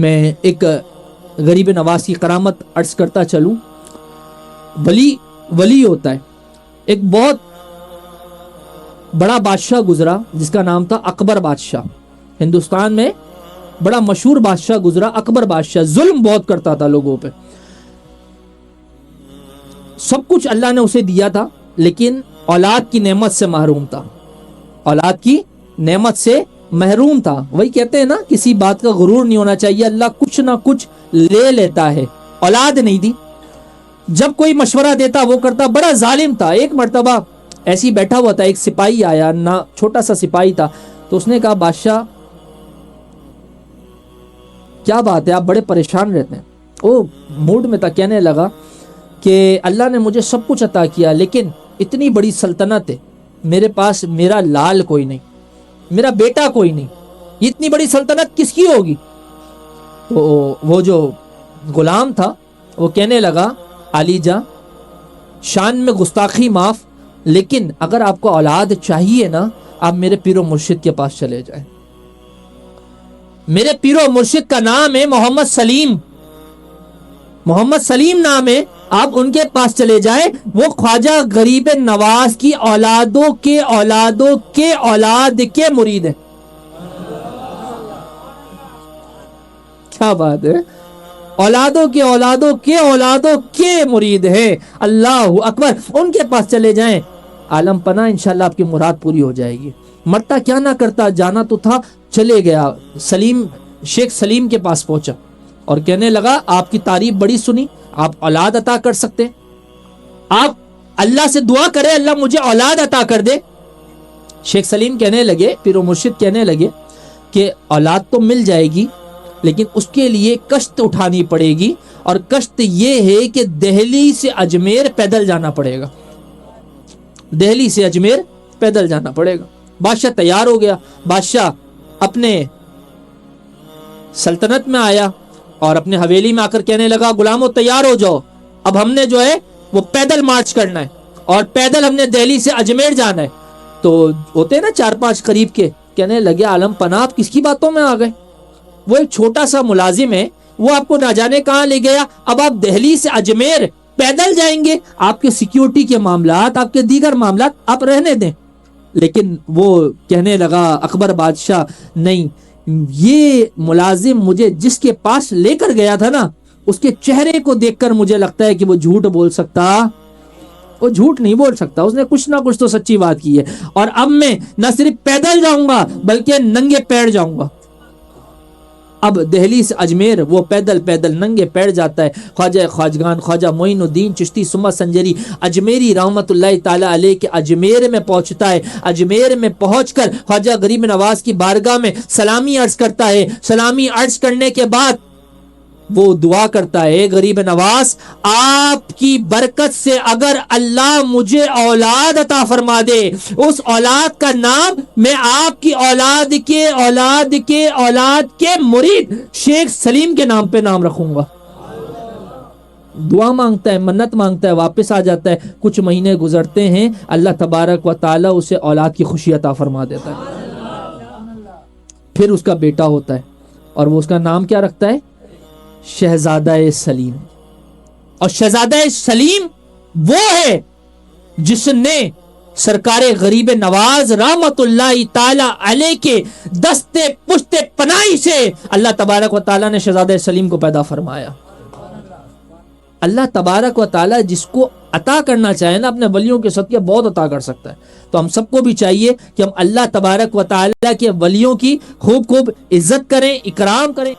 میں ایک غریب نواز کی کرامت عرض کرتا چلوں. ولی ہوتا ہے. ایک بہت بڑا بادشاہ گزرا جس کا نام تھا اکبر بادشاہ. ہندوستان میں بڑا مشہور بادشاہ گزرا اکبر بادشاہ. ظلم بہت کرتا تھا لوگوں پہ. سب کچھ اللہ نے اسے دیا تھا لیکن اولاد کی نعمت سے محروم تھا. اولاد کی نعمت سے محروم تھا. وہی کہتے ہیں نا, کسی بات کا غرور نہیں ہونا چاہیے. اللہ کچھ نہ کچھ لے لیتا ہے. اولاد نہیں دی. جب کوئی مشورہ دیتا وہ کرتا. بڑا ظالم تھا. ایک مرتبہ ایسے ہی بیٹھا ہوا تھا, ایک سپاہی آیا, نہ چھوٹا سا سپاہی تھا. تو اس نے کہا بادشاہ کیا بات ہے, آپ بڑے پریشان رہتے ہیں. وہ موڈ میں تھا, کہنے لگا کہ اللہ نے مجھے سب کچھ عطا کیا لیکن اتنی بڑی سلطنت ہے, میرے پاس میرا لال کوئی نہیں, میرا بیٹا کوئی نہیں, اتنی بڑی سلطنت کس کی ہوگی. تو وہ جو غلام تھا وہ کہنے لگا علی جاں شان میں گستاخی معاف, لیکن اگر آپ کو اولاد چاہیے نا, آپ میرے پیر و مرشد کے پاس چلے جائیں. میرے پیر و مرشد کا نام ہے محمد سلیم. محمد سلیم نام ہے, آپ ان کے پاس چلے جائیں. وہ خواجہ غریب نواز کی اولادوں کے اولادوں کے اولاد کے مرید ہیں. کیا بات ہے, اولادوں کے اولادوں کے اولادوں کے مرید ہیں. اللہ اکبر. ان کے پاس چلے جائیں, عالم پناہ انشاءاللہ آپ کی مراد پوری ہو جائے گی. مرتا کیا نہ کرتا, جانا تو تھا, چلے گیا. شیخ سلیم کے پاس پہنچا اور کہنے لگا آپ کی تعریف بڑی سنی, آپ اولاد عطا کر سکتے, آپ اللہ سے دعا کرے اللہ مجھے اولاد عطا کر دے. شیخ سلیم کہنے لگے, پیر و مرشد کہنے لگے کہ اولاد تو مل جائے گی لیکن اس کے لیے کشت اٹھانی پڑے گی, اور کشت یہ ہے کہ دہلی سے اجمیر پیدل جانا پڑے گا. دہلی سے اجمیر پیدل جانا پڑے گا. بادشاہ تیار ہو گیا. بادشاہ اپنے سلطنت میں آیا اور اپنے حویلی میں آ کر کہنے لگا غلاموں تیار ہو جاؤ, اب ہم نے جو ہے وہ پیدل مارچ کرنا ہے اور پیدل ہم نے دہلی سے اجمیر جانا ہے. تو ہوتے ہیں نا 4-5 قریب کے, کہنے لگے عالم پناہ آپ کس کی باتوں میں آ گئے, وہ ایک چھوٹا سا ملازم ہے, وہ آپ کو نہ جانے کہاں لے گیا, اب آپ دہلی سے اجمیر پیدل جائیں گے, آپ کے سیکیورٹی کے معاملات, آپ کے دیگر معاملات آپ رہنے دیں. لیکن وہ کہنے لگا اکبر بادشاہ نہیں, یہ ملازم مجھے جس کے پاس لے کر گیا تھا نا, اس کے چہرے کو دیکھ کر مجھے لگتا ہے کہ وہ جھوٹ بول سکتا, وہ جھوٹ نہیں بول سکتا, اس نے کچھ نہ کچھ تو سچی بات کی ہے. اور اب میں نہ صرف پیدل جاؤں گا بلکہ ننگے پیر جاؤں گا. اب دہلی سے اجمیر وہ پیدل ننگے پیر جاتا ہے. خواجہ خواجگان خواجہ معین الدین چشتی سما سنجری اجمیری رحمت اللہ تعالی علیہ کے اجمیر میں پہنچتا ہے. اجمیر میں پہنچ کر خواجہ غریب نواز کی بارگاہ میں سلامی عرض کرتا ہے. سلامی عرض کرنے کے بعد وہ دعا کرتا ہے, غریب نواز آپ کی برکت سے اگر اللہ مجھے اولاد عطا فرما دے, اس اولاد کا نام میں آپ کی اولاد کے اولاد کے اولاد کے مرید شیخ سلیم کے نام پہ نام رکھوں گا. دعا مانگتا ہے, منت مانگتا ہے, واپس آ جاتا ہے. کچھ مہینے گزرتے ہیں, اللہ تبارک و تعالی اسے اولاد کی خوشی عطا فرما دیتا ہے. پھر اس کا بیٹا ہوتا ہے اور وہ اس کا نام کیا رکھتا ہے, شہزادہ سلیم. اور شہزادہ سلیم وہ ہے جس نے سرکار غریب نواز رحمت اللہ تعالی علیہ کے دستے پشت پناہی سے اللہ تبارک و تعالی نے شہزادہ سلیم کو پیدا فرمایا. اللہ تبارک و تعالی جس کو عطا کرنا چاہے نا اپنے ولیوں کے صدقے بہت عطا کر سکتا ہے. تو ہم سب کو بھی چاہیے کہ ہم اللہ تبارک و تعالی کے ولیوں کی خوب عزت کریں, اکرام کریں.